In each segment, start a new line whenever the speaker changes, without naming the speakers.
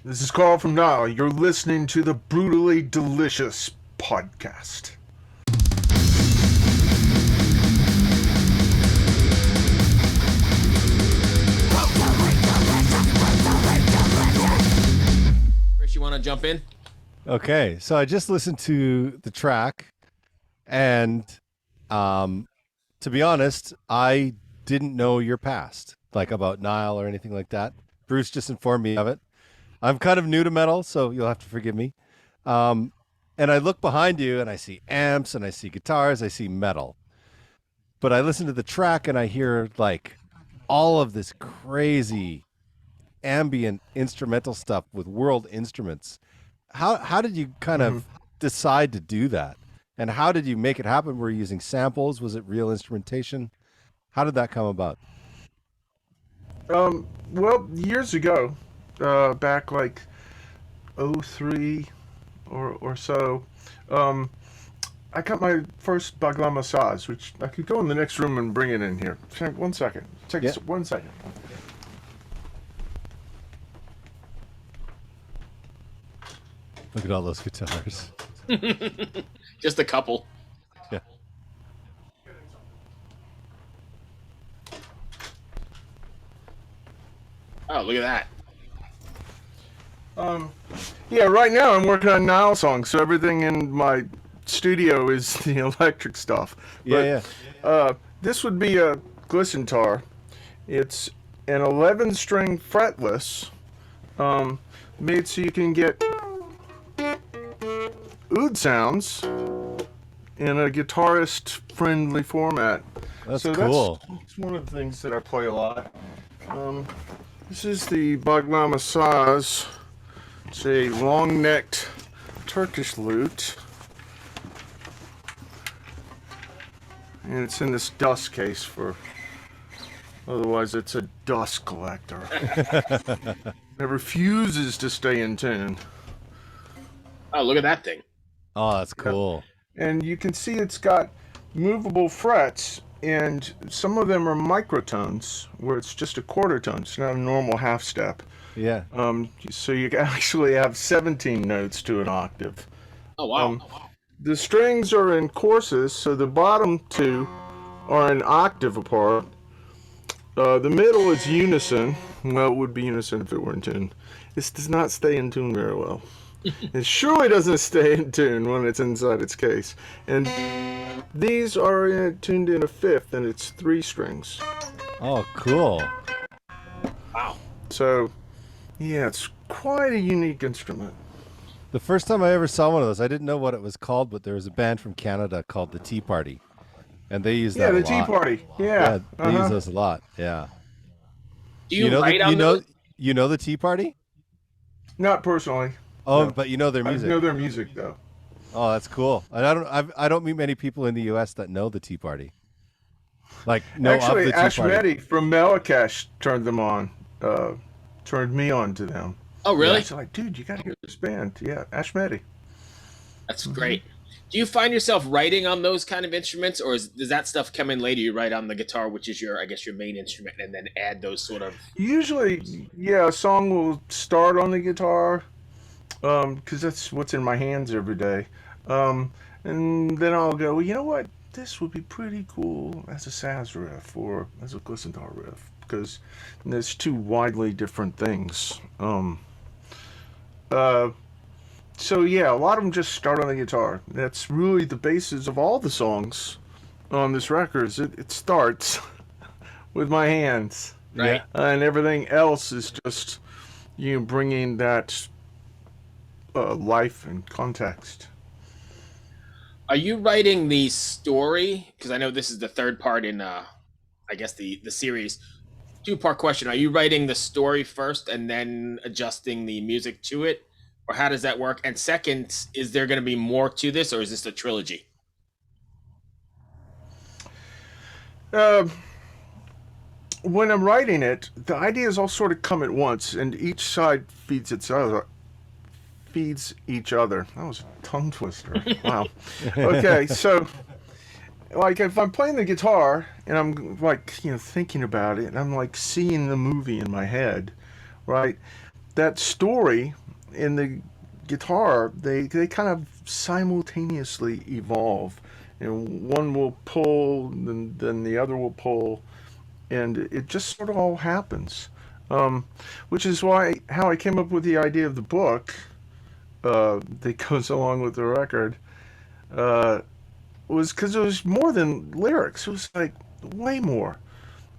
This is Karl from Nile. You're listening to the Brutally Delicious podcast.
Chris, you want to jump in?
Okay, so I just listened to the track, and to be honest, I didn't know your past, like about Nile or anything like that. Bruce just informed me of it. I'm kind of new to metal, so you'll have to forgive me. And I look behind you, and I see amps, and I see guitars, I see metal. But I listen to the track, and I hear like all of this crazy ambient instrumental stuff with world instruments. How did you kind of decide to do that? And how did you make it happen? Were you using samples? Was it real instrumentation? How did that come about?
Well, years ago, back like '03 or so, I got my first bagla massage, which I could go in the next room and bring it in here. One second. Take 1 second.
Look at all those guitars.
Just a couple.
Yeah.
Oh, look at that.
Yeah, right now I'm working on Nile songs, so everything in my studio is the electric stuff.
Yeah.
This would be a glissentar. It's an 11-string fretless, made so you can get oud sounds in a guitarist-friendly format.
That's cool.
That's one of the things that I play a lot. This is the bagla massage. It's a long-necked Turkish lute. And it's in this dust case otherwise it's a dust collector. It refuses to stay in tune.
Oh, look at that thing.
Oh, that's cool.
And you can see it's got movable frets, and some of them are microtones, where it's just a quarter tone. It's not a normal half step.
Yeah.
So you actually have 17 notes to an octave.
Oh, wow.
The strings are in courses, so the bottom two are an octave apart. The middle is unison. Well, it would be unison if it were in tune. This does not stay in tune very well. It surely doesn't stay in tune when it's inside its case. And these are tuned in a fifth, and it's 3 strings.
Oh, cool.
Wow.
So, yeah, it's quite a unique instrument.
The first time I ever saw one of those, I didn't know what it was called, but there was a band from Canada called the Tea Party, and they use that a lot.
Yeah, the Tea Party. Yeah.
They use those a lot. Yeah.
Do you write on those?
You know the Tea Party?
Not personally.
Oh,
No.
but you know their music.
I know their music, though.
Oh, that's cool. And I don't meet many people in the U.S. that know the Tea Party. Like, no,
Actually,
of the Tea
Ash
Party.
Meddy from Marrakesh turned me on to them.
Oh, really?
It's like, dude, you gotta hear this band. Yeah, Ash Meddy.
That's great. Do you find yourself writing on those kind of instruments, or does that stuff come in later? You write on the guitar, which is your main instrument, and then add those sort of...
Usually, yeah, a song will start on the guitar, because that's what's in my hands every day. And then I'll go, well, you know what? This would be pretty cool as a Saz riff or as a glissentar riff, because there's 2 widely different things. So yeah, a lot of them just start on the guitar. That's really the basis of all the songs on this record. It starts with my hands,
Right.
and everything else is just bringing that life and context.
Are you writing the story? Because I know this is the third part in, I guess, the series. 2-part question. Are you writing the story first and then adjusting the music to it? Or how does that work? And second, is there going to be more to this, or is this a trilogy?
When I'm writing it, the ideas all sort of come at once, and each side feeds each other. That was a tongue twister. Wow. Okay, so like if I'm playing the guitar and I'm like, thinking about it, and I'm like seeing the movie in my head, right? that story and the guitar, they kind of simultaneously evolve, and one will pull, then the other will pull, and it just sort of all happens. Which is why how I came up with the idea of the book that goes along with the record uh, was because it was more than lyrics. It was like way more,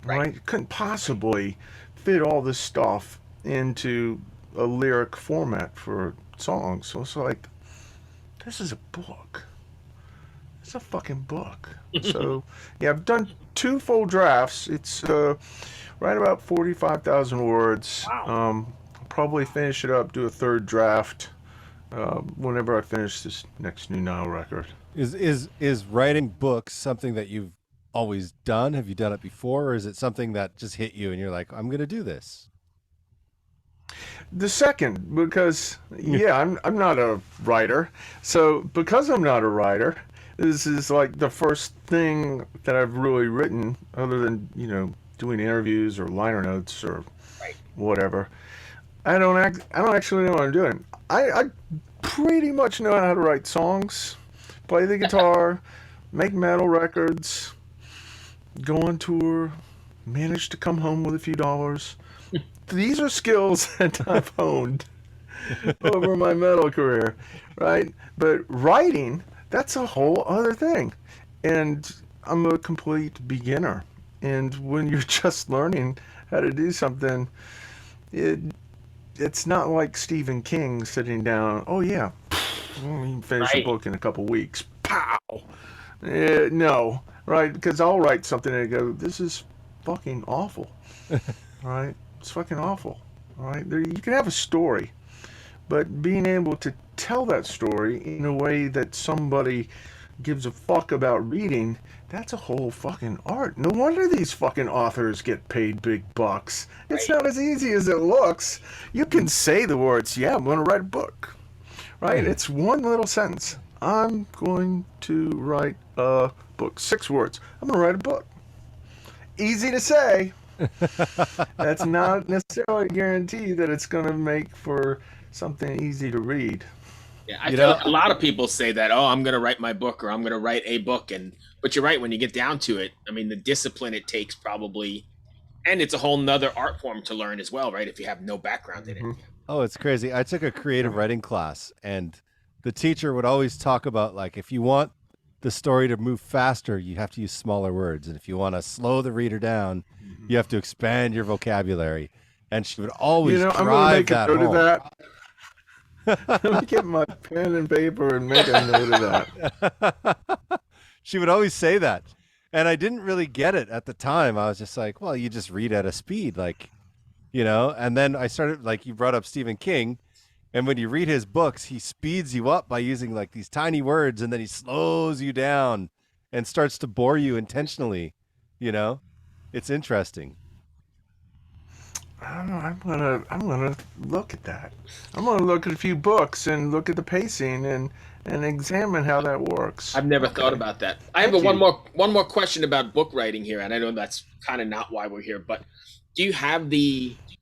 Right.
right? It couldn't possibly fit all this stuff into a lyric format for songs. So it's like, this is a book. It's a fucking book. So yeah, I've done two full drafts. It's right about 45,000 words.
Wow.
Probably finish it up, do a third draft whenever I finish this next new Nile record.
Is writing books something that you've always done? Have you done it before, or is it something that just hit you and you're like, I'm going to do this?
The second, because yeah, I'm not a writer. So because I'm not a writer, this is like the first thing that I've really written, other than doing interviews or liner notes or
Right.
whatever. I don't actually know what I'm doing. I pretty much know how to write songs, play the guitar, make metal records, go on tour, manage to come home with a few dollars. These are skills that I've honed over my metal career, right? But writing, that's a whole other thing. And I'm a complete beginner. And when you're just learning how to do something, it it's not like Stephen King sitting down, oh yeah, well, you can finish a
Right.
book in a couple weeks. Pow! No, right? Because I'll write something and go, this is fucking awful, right? It's fucking awful, right? There, you can have a story, but being able to tell that story in a way that somebody gives a fuck about reading, that's a whole fucking art. No wonder these fucking authors get paid big bucks. It's
Right.
not as easy as it looks. You can say the words, yeah, I'm going to write a book, right? It's one little sentence. I'm going to write a book. 6 words. I'm going to write a book. Easy to say. That's not necessarily a guarantee that it's going to make for something easy to read.
Yeah, I
You
feel
know,
like a lot of people say that, oh, I'm going to write my book or I'm going to write a book. But you're right, when you get down to it, I mean, the discipline it takes probably, and it's a whole nother art form to learn as well, right? If you have no background in it.
Hmm.
oh, it's crazy. I took a creative writing class, and the teacher would always talk about, like, if you want the story to move faster, you have to use smaller words, and if you want to slow the reader down, you have to expand your vocabulary. And she would always
I'm going to
drive
make a
that
note of
home.
that. Let me get my pen and paper and make a note of that.
She would always say that. And I didn't really get it at the time. I was just like, well, you just read at a speed, like, and then I started, like, you brought up Stephen King. And when you read his books, he speeds you up by using like these tiny words, and then he slows you down and starts to bore you intentionally. You know, it's interesting.
I don't know. I'm gonna look at that. I'm gonna look at a few books and look at the pacing and examine how that works.
I've never thought
Okay.
about that. I have
Thank
one
you.
more question about book writing here, and I know that's kind of not why we're here, but do you have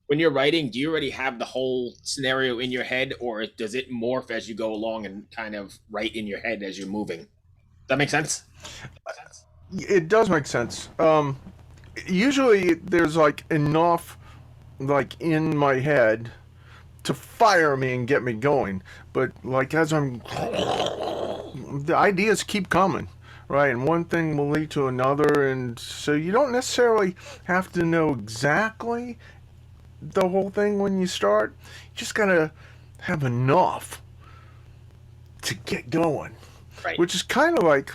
when you're writing, do you already have the whole scenario in your head, or does it morph as you go along and kind of write in your head as you're moving? Does that make sense?
It does make sense. Usually there's like enough like in my head to fire me and get me going, but like as I'm the ideas keep coming, right? And one thing will lead to another, and so you don't necessarily have to know exactly the whole thing when you start. You just gotta have enough to get going,
Right.
which is kind of like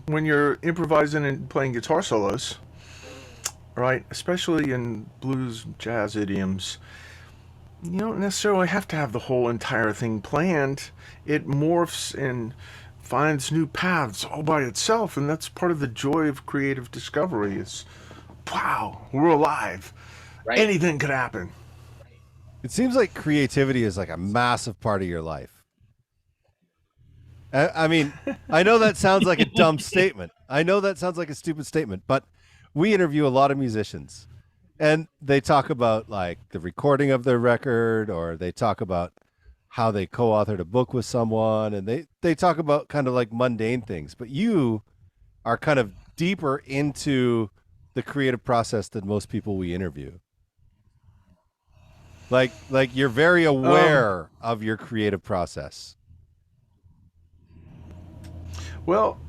when you're improvising and playing guitar solos, right? Especially in blues, jazz idioms, you don't necessarily have to have the whole entire thing planned. It morphs and finds new paths all by itself, and that's part of the joy of creative discovery. Is wow, we're alive.
Right.
Anything could happen.
It seems like creativity is like a massive part of your life. I mean, I know that sounds like a dumb statement. I know that sounds like a stupid statement, but we interview a lot of musicians. And they talk about like the recording of their record, or they talk about how they co-authored a book with someone, and they talk about kind of like mundane things. But you are kind of deeper into the creative process than most people we interview. Like you're very aware of your creative process.
Well,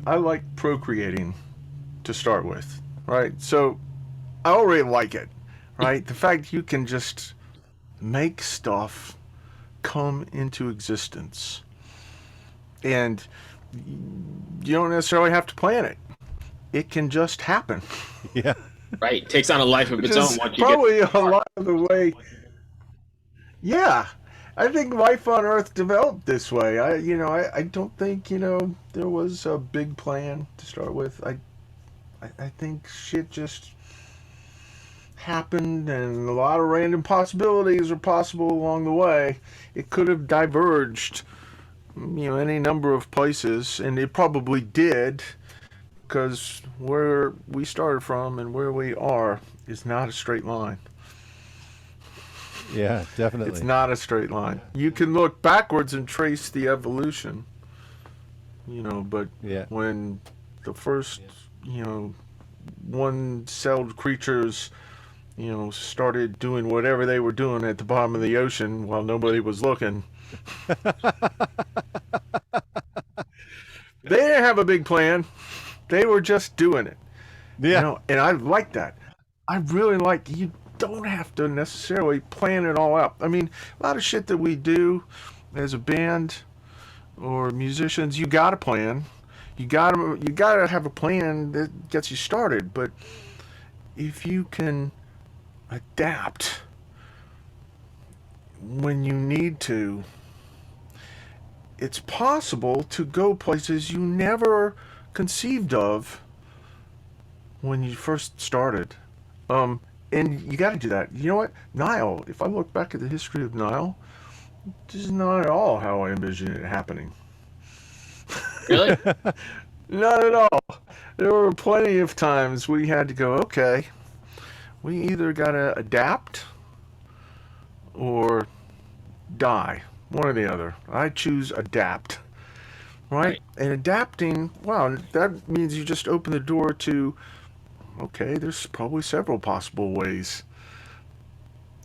I like procreating to start with, right? So I already like it, right? The fact you can just make stuff come into existence, and you don't necessarily have to plan it. It can just happen.
Yeah.
Right. Takes on a life of
Which
its own
is
once you
probably
get.
a lot of the way. Yeah, I think life on Earth developed this way. I don't think there was a big plan to start with. I think shit just happened, and a lot of random possibilities are possible along the way. It could have diverged, any number of places, and it probably did, because where we started from and where we are is not a straight line.
Yeah, definitely.
It's not a straight line. You can look backwards and trace the evolution, but
Yeah.
when the first, one-celled creatures, started doing whatever they were doing at the bottom of the ocean while nobody was looking, they didn't have a big plan. They were just doing it.
Yeah.
And I like that. I really like you don't have to necessarily plan it all out. I mean, a lot of shit that we do as a band or musicians, you got to plan. You got to have a plan that gets you started, but if you can adapt when you need to, it's possible to go places you never conceived of when you first started. And you got to do that. You know what? Nile, if I look back at the history of Nile, this is not at all how I envision it happening.
Really?
Not at all. There were plenty of times we had to go, okay, we either got to adapt or die. One or the other. I choose adapt. Right? And adapting, wow, that means you just open the door to, okay, there's probably several possible ways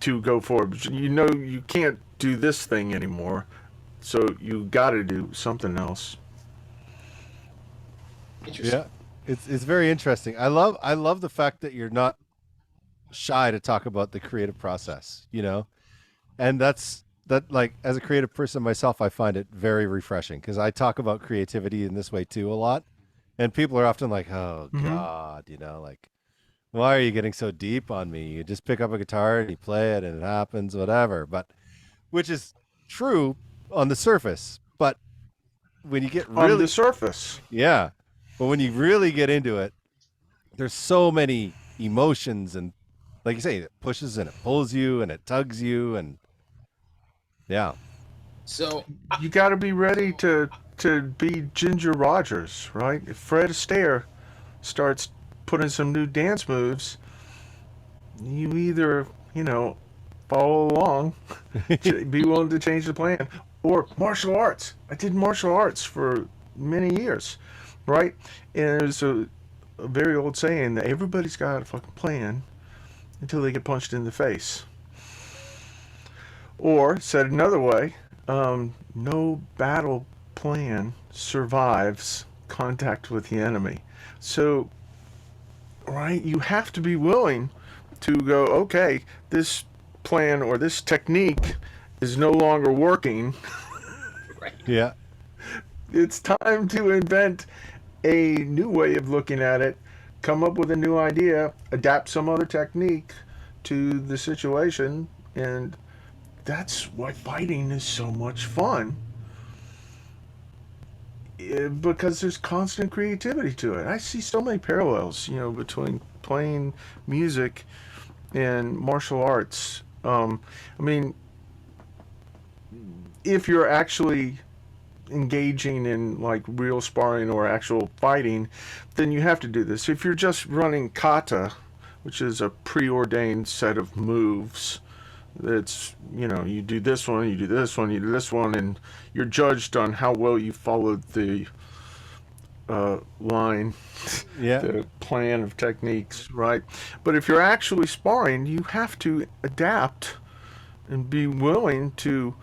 to go forward. You can't do this thing anymore, so you got to do something else.
Interesting.
Yeah. It's very interesting. I love the fact that you're not shy to talk about the creative process, And that like as a creative person myself, I find it very refreshing because I talk about creativity in this way too a lot. And people are often like, "Oh
Mm-hmm.
God," like, "Why are you getting so deep on me? You just pick up a guitar and you play it and it happens, whatever." But which is true on the surface, but when you get
On the
really,
surface.
yeah, but when you really get into it, there's so many emotions and, like you say, it pushes and it pulls you and it tugs you and yeah,
So,
You got to be ready to be Ginger Rogers, right? If Fred Astaire starts putting some new dance moves, you either, follow along, be willing to change the plan, or martial arts. I did martial arts for many years, right? And there's a very old saying that everybody's got a fucking plan until they get punched in the face. Or, said another way, no battle plan survives contact with the enemy. So, right, you have to be willing to go, okay, this plan or this technique is no longer working.
right.
yeah,
It's time to invent a new way of looking at it, come up with a new idea, adapt some other technique to the situation, and that's why fighting is so much fun. Because there's constant creativity to it. I see so many parallels, between playing music and martial arts. I mean, if you're actually engaging in like real sparring or actual fighting, then you have to do this. If you're just running kata, which is a preordained set of moves. It's, you do this one, you do this one, you do this one, and you're judged on how well you followed the line, the plan of techniques, right? But if you're actually sparring, you have to adapt and be willing to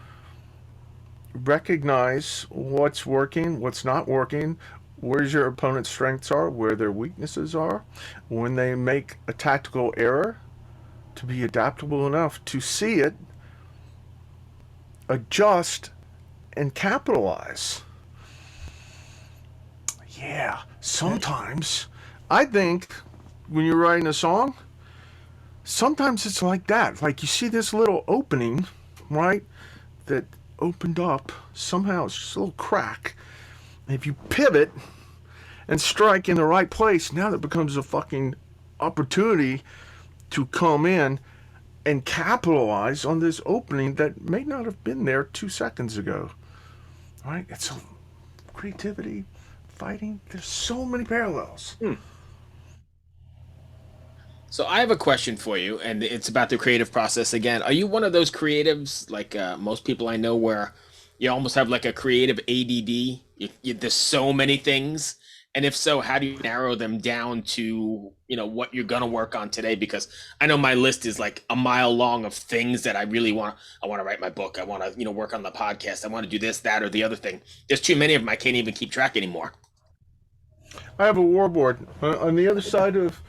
recognize what's working, what's not working, where your opponent's strengths are, where their weaknesses are. When they make a tactical error, to be adaptable enough to see it, adjust, and capitalize. Yeah, sometimes I think when you're writing a song, sometimes it's like that. Like you see this little opening, right, that opened up. Somehow it's just a little crack. And if you pivot and strike in the right place, now that becomes a fucking opportunity to come in and capitalize on this opening that may not have been there 2 seconds ago. Right? It's a creativity, fighting. There's so many parallels.
So I have a question for you, and it's about the creative process again. Are you one of those creatives, like most people I know, where you almost have like a creative ADD? There's so many things, and if so, how do you narrow them down to what you're gonna work on today? Because I know my list is like a mile long of things that I really want. I want to write my book. I want to work on the podcast. I want to do this, that, or the other thing. There's too many of them. I can't even keep track anymore.
I have a war board. On the other side of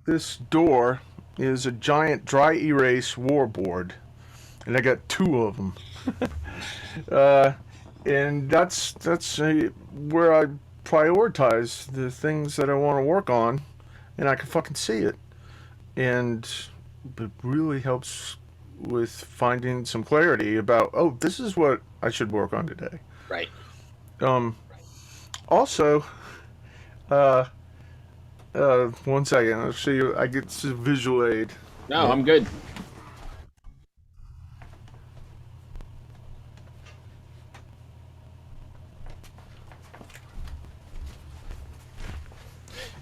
this door is a giant dry erase war board, and I got 2 of them. And that's where I prioritize the things that I want to work on, and I can fucking see it. And it really helps with finding some clarity about, oh, this is what I should work on today.
Right.
Also, 1 second. I'll show you. I get some visual aid.
No, I'm good.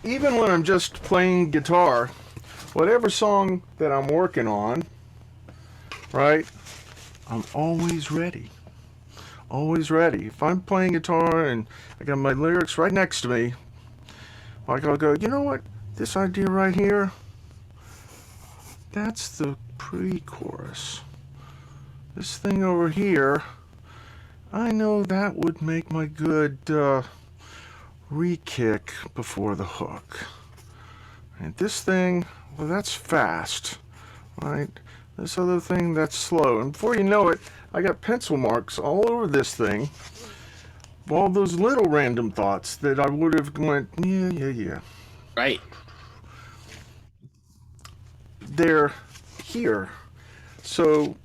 Even when I'm just playing guitar, whatever song that I'm working on, right, I'm always ready. Always ready. If I'm playing guitar and I got my lyrics right next to me, I'll go, you know what? This idea right here, that's the pre-chorus. This thing over here, I know that would make my good re-kick before the hook. And this thing, well, that's fast, right? This other thing, that's slow. And before you know it, I got pencil marks all over this thing. All those little random thoughts that I would have went, yeah.
Right.
They're here. So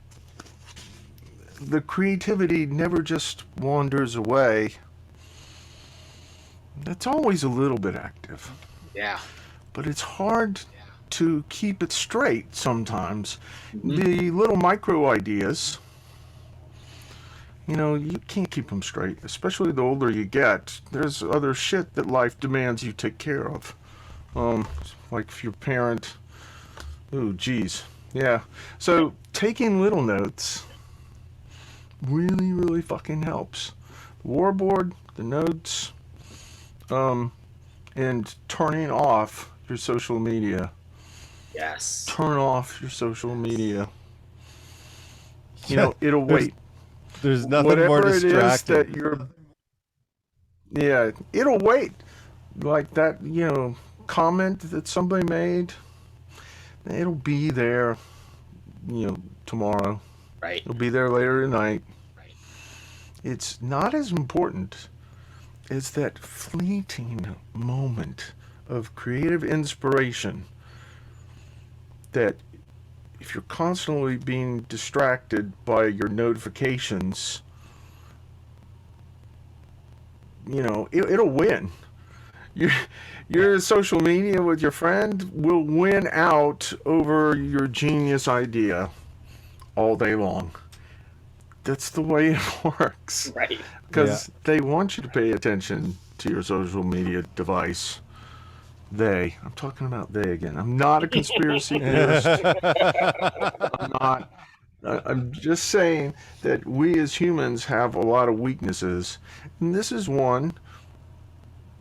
the creativity never just wanders away. It's always a little bit active.
Yeah.
But it's hard to keep it straight sometimes. The little micro ideas, you can't keep them straight, especially the older you get. There's other shit that life demands you take care of. Like if your parent, oh geez. Yeah. So taking little notes really, really fucking helps. The warboard, the notes, and turning off your social media.
Yes.
Turn off your social media. It'll wait.
There's nothing
Whatever
more
it is
distracting.
that you're, yeah, it'll wait. Like that, comment that somebody made, it'll be there, tomorrow.
Right.
It'll be there later tonight.
Right.
It's not as important as that fleeting moment of creative inspiration that if you're constantly being distracted by your notifications, it'll win. Your social media with your friend will win out over your genius idea all day long. That's the way it works.
Right.
Because they want you to pay attention to your social media device. They. I'm talking about they again. I'm not a conspiracy theorist. I'm not. I'm just saying that we as humans have a lot of weaknesses, and this is one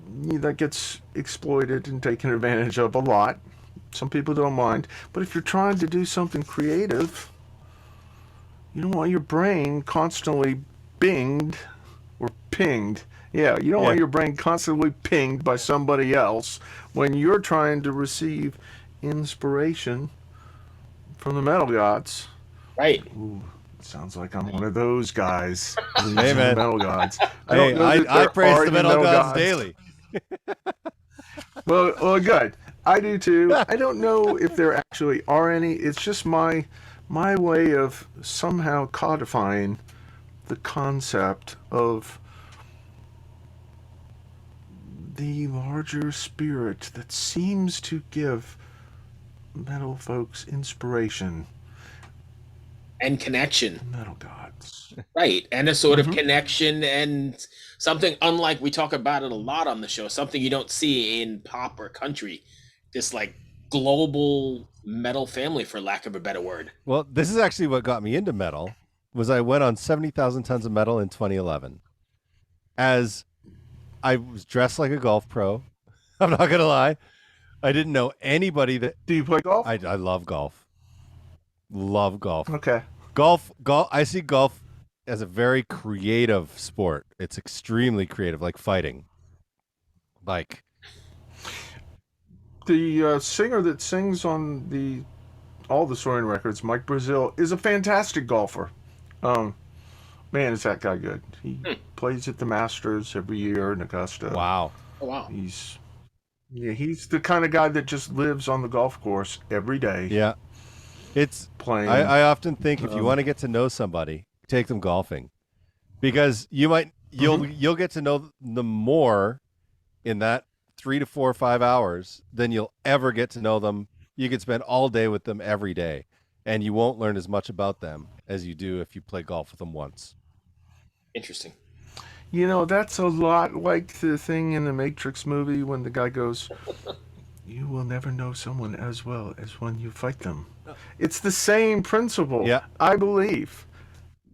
that gets exploited and taken advantage of a lot. Some people don't mind, but if you're trying to do something creative, you don't want your brain constantly binged or pinged. Yeah, you don't want your brain constantly pinged by somebody else when you're trying to receive inspiration from the metal gods.
Right.
Ooh, sounds like I'm one of those guys.
Hey, man.
Metal gods.
Hey, I praise the metal gods daily.
Well, good. I do too. I don't know if there actually are any. It's just my way of somehow codifying the concept of the larger spirit that seems to give metal folks inspiration.
And connection.
Metal gods.
Right. And a sort of connection, and something unlike, we talk about it a lot on the show, something you don't see in pop or country. This like global metal family, for lack of a better word.
Well, this is actually what got me into metal. Was I went on 70,000 Tons of Metal in 2011. As I was dressed like a golf pro. I'm not going to lie. I didn't know anybody that...
Do you play golf?
I love golf. Love golf.
Okay.
Golf. I see golf as a very creative sport. It's extremely creative, like fighting. Like...
The singer that sings on all the Saurian records, Mike Brazil, is a fantastic golfer. Man, is that guy good. He plays at the Masters every year in Augusta.
Wow.
Oh, wow.
He's the kind of guy that just lives on the golf course every day.
Yeah. It's
playing.
I often think if you want to get to know somebody, take them golfing. Because you'll get to know them more in that 3 to 4 or 5 hours than you'll ever get to know them. You could spend all day with them every day, and you won't learn as much about them as you do if you play golf with them once.
Interesting.
You know, that's a lot like the thing in the Matrix movie when the guy goes, "You will never know someone as well as when you fight them." It's the same principle.
Yeah.
I believe.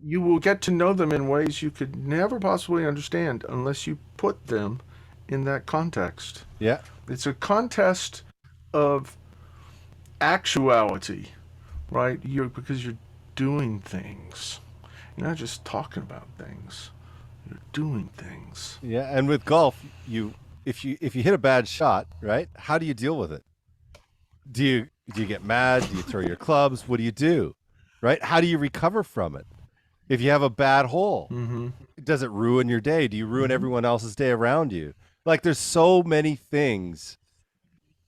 You will get to know them in ways you could never possibly understand unless you put them in that context.
Yeah.
It's a contest of actuality, right? Because you're doing things. You're not just talking about things. You're doing things.
Yeah, and with golf, if you hit a bad shot, right? How do you deal with it? Do you get mad? Do you throw your clubs? What do you do? Right? How do you recover from it? If you have a bad hole, does it ruin your day? Do you ruin everyone else's day around you? Like, there's so many things.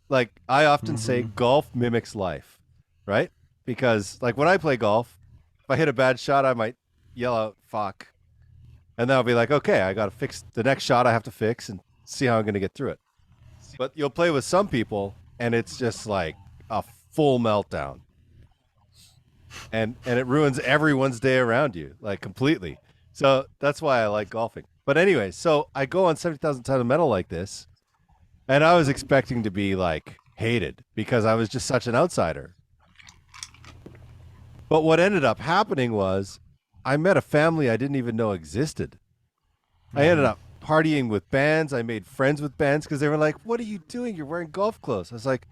Like, I often say golf mimics life, right? Because, like, when I play golf, if I hit a bad shot, I might yell out, "fuck." And then I'll be like, okay, I got to fix the next shot I have to fix and see how I'm going to get through it. But you'll play with some people, and it's just like a full meltdown. And it ruins everyone's day around you, like, completely. So that's why I like golfing. But anyway, so I go on 70,000 Tons of Metal like this, and I was expecting to be, like, hated because I was just such an outsider. But what ended up happening was I met a family I didn't even know existed. I ended up partying with bands. I made friends with bands because they were like, "What are you doing? You're wearing golf clothes." I was like,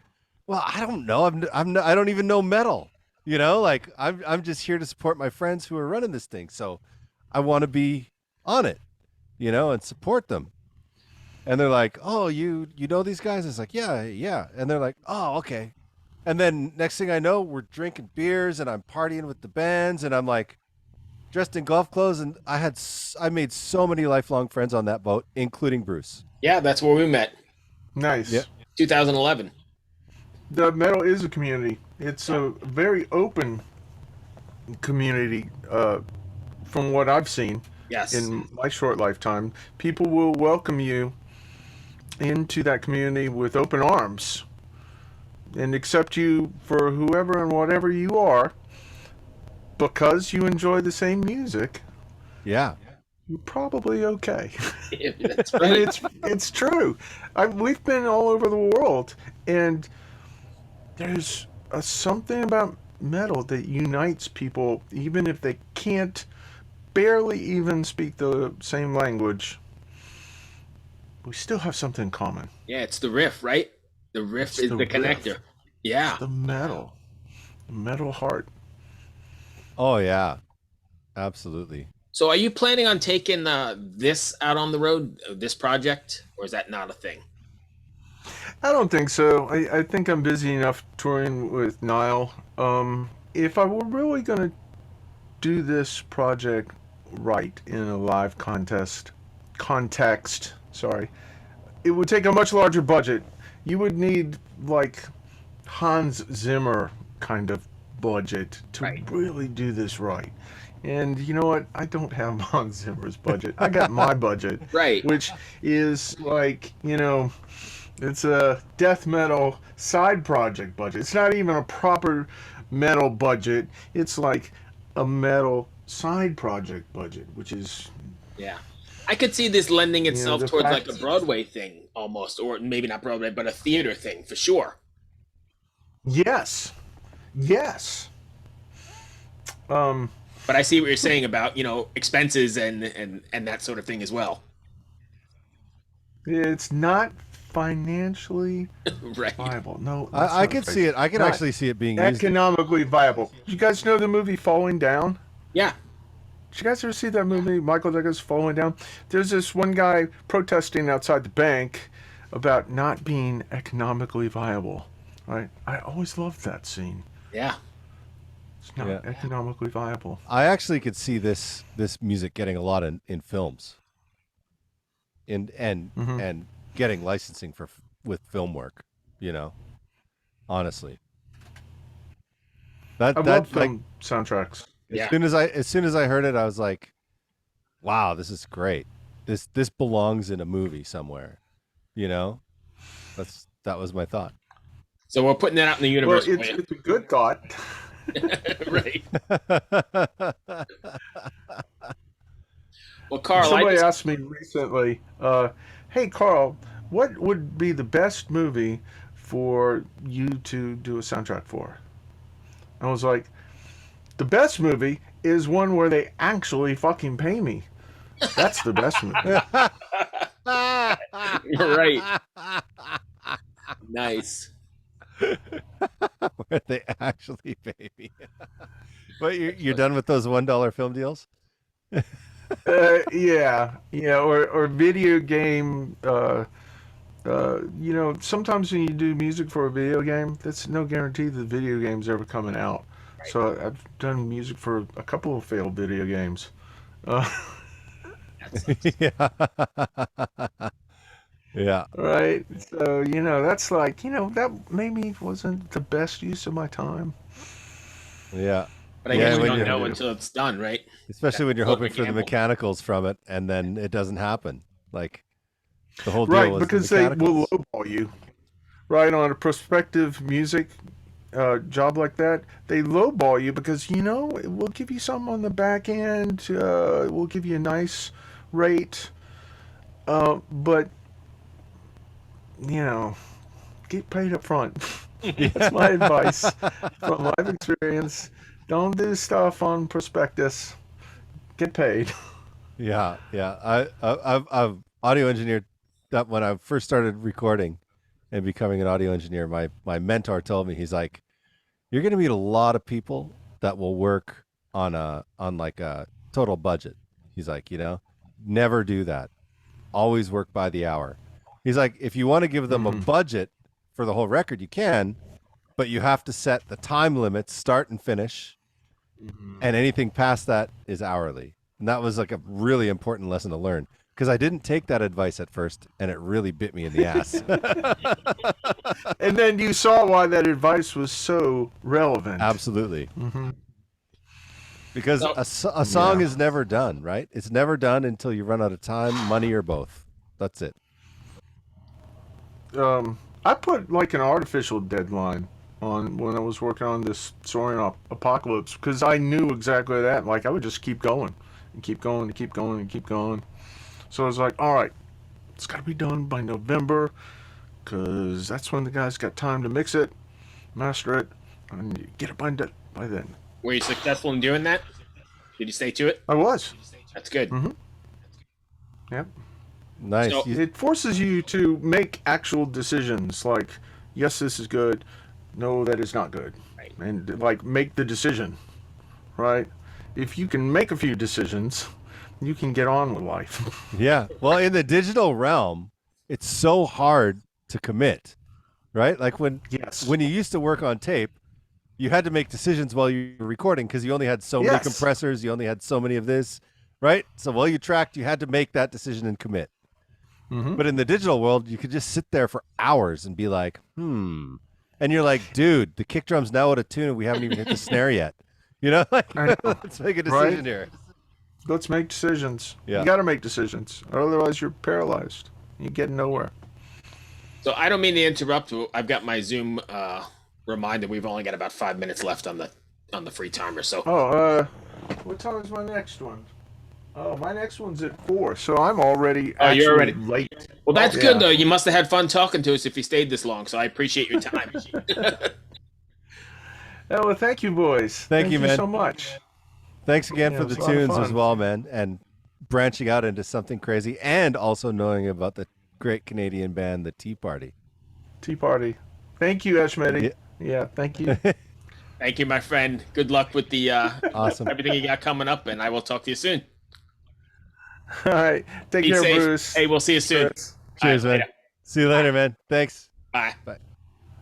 "Well, I don't know. I don't even know metal. You know, like I'm just here to support my friends who are running this thing. So I want to be on it, you know, and support them." And they're like, "Oh, you know these guys?" I was like, "Yeah." And they're like, "Oh, okay." And then next thing I know, we're drinking beers and I'm partying with the bands, and I'm like dressed in golf clothes, and I made so many lifelong friends on that boat, including Bruce.
Yeah, that's where we met.
Nice.
Yeah.
2011.
The metal is a community. It's a very open community, from what I've seen.
Yes.
In my short lifetime. People will welcome you into that community with open arms and accept you for whoever and whatever you are because you enjoy the same music.
Yeah.
you're probably okay.
That's
I mean,
right.
it's true. We've been all over the world, and there's something about metal that unites people, even if they can't barely even speak the same language. We still have something in common.
Yeah, it's the riff, right? The riff
It's
is
the
the
riff.
connector.
It's
Yeah.
the metal heart.
Oh yeah, absolutely.
So, are you planning on taking this out on the road, this project, or is that not a thing?
I don't think so. I think I'm busy enough touring with Nile. If I were really going to do this project right in a live context, sorry, it would take a much larger budget. You would need like Hans Zimmer kind of budget to
Right.
really do this right. And you know what? I don't have Hans Zimmer's budget. I got my budget,
Right.
which is like, it's a death metal side project budget. It's not even a proper metal budget. It's like a metal side project budget, which is,
Yeah. I could see this lending itself
the
towards like a
fact.
Broadway thing almost, or maybe not Broadway, but a theater thing for sure.
Yes. Yes. Um,
But I see what you're saying about, expenses and that sort of thing as well.
it's not financially
Right.
viable. No, that's
I
not the
could
phrase.
see it. I could
Not
actually see it being used.
economically viable. Did you guys know the movie Falling Down?
Yeah.
Did you guys ever see that movie, Michael Douglas Falling Down? There's this one guy protesting outside the bank about not being economically viable. Right? I always loved that scene.
Yeah.
It's not
Yeah.
economically viable.
I actually could see this music getting a lot in films, in
Hmm.
and getting licensing for with film work. You know, honestly,
I love
that like
film soundtracks.
Yeah.
as soon as I heard it, I was like, wow, this is great. This belongs in a movie somewhere. You know, that was my thought.
So we're putting that out in the
Well,
universe for
it's a good thought.
you. Right. Well, Carl,
Somebody asked me recently, "Hey, Carl, what would be the best movie for you to do a soundtrack for?" I was like, "The best movie is one where they actually fucking pay me. That's the best movie."
you're right. Nice.
Where they actually pay me. But you're done with those $1 film deals?
Yeah, yeah, or video game. Sometimes when you do music for a video game, that's no guarantee the video game's ever coming out.
Right.
So I've done music for a couple of failed video games. Uh,
That's
Yeah. Yeah.
right? So, that's like, that maybe wasn't the best use of my time.
Yeah.
but I
Yeah,
guess we
when
don't
you're
know until it's done, right?
especially when you're
That's
hoping
the
for the
gamble.
mechanicals from it and then it doesn't happen. Like the whole deal
Right,
was the
because they will
mechanicals.
lowball you. Right, on a prospective music job like that, they lowball you because, we'll give you some on the back end, we'll give you a nice rate, but, you know, get paid up front. That's my advice from life experience. Don't do stuff on prospectus. Get paid.
Yeah, yeah. I've audio engineered that when I first started recording and becoming an audio engineer. My mentor told me, he's like, you're going to meet a lot of people that will work on like a total budget. He's like, never do that. Always work by the hour. He's like, if you want to give them a
Hmm.
budget for the whole record, you can, but you have to set the time limits, start and finish, and anything past that is hourly. And that was like a really important lesson to learn because I didn't take that advice at first and it really bit me in the ass.
And then you saw why that advice was so relevant.
Absolutely.
Hmm.
Because
So,
a song
Yeah.
is never done, right? It's never done until you run out of time, money, or both. That's it.
I put like an artificial deadline on when I was working on this Saurian Apocalypse because I knew exactly that. Like I would just keep going and keep going and keep going and keep going. So I was like, all right, it's got to be done by November, because that's when the guys got time to mix it, master it, and get it by then.
Were you successful in doing that? Did you stay to it?
I was.
That's good.
Yep.
Nice.
So-
It forces you to make actual decisions, like, yes, this is good, no, that is not good.
Right.
And, like, make the decision, right? If you can make a few decisions, you can get on with life.
Yeah. Well, in the digital realm, it's so hard to commit, right? Like when
Yes.
you used to work on tape, you had to make decisions while you were recording because you only had so many
Yes.
compressors, you only had so many of this, right? So while you tracked, you had to make that decision and commit.
Mhm.
But in the digital world, you could just sit there for hours and be like, and you're like, dude, the kick drum's now out of tune and we haven't even hit the snare yet. You know, like,
I know.
let's make a decision
Right?
here.
Let's make decisions.
Yeah.
You got to make decisions. Otherwise, you're paralyzed. You get nowhere.
So I don't mean to interrupt. I've got my Zoom reminder. We've only got about 5 minutes left on the free timer. So
Oh, what time is my next one? Oh, my next one's at 4, so I'm already
Oh, you're already-
late.
well, that's
Yeah.
good though. You must have had fun talking to us if you stayed this long. So I appreciate your time.
Oh, well, thank you, boys.
Thank you, man.
so much.
Thanks again
Yeah,
for
it
the
was a lot of
tunes as
fun.
well, man, and branching out into something crazy and also knowing about the great Canadian band, the Tea Party.
Tea Party. Thank you, Ashmedi. Yeah, thank you.
Thank you, my friend. Good luck with the
Awesome.
everything you got coming up, and I will talk to you soon.
All right. Take
Be
care,
safe.
Bruce.
Hey, we'll see you soon.
Chris.
Cheers,
All right,
man. See you later, man. Thanks.
Bye.
Bye.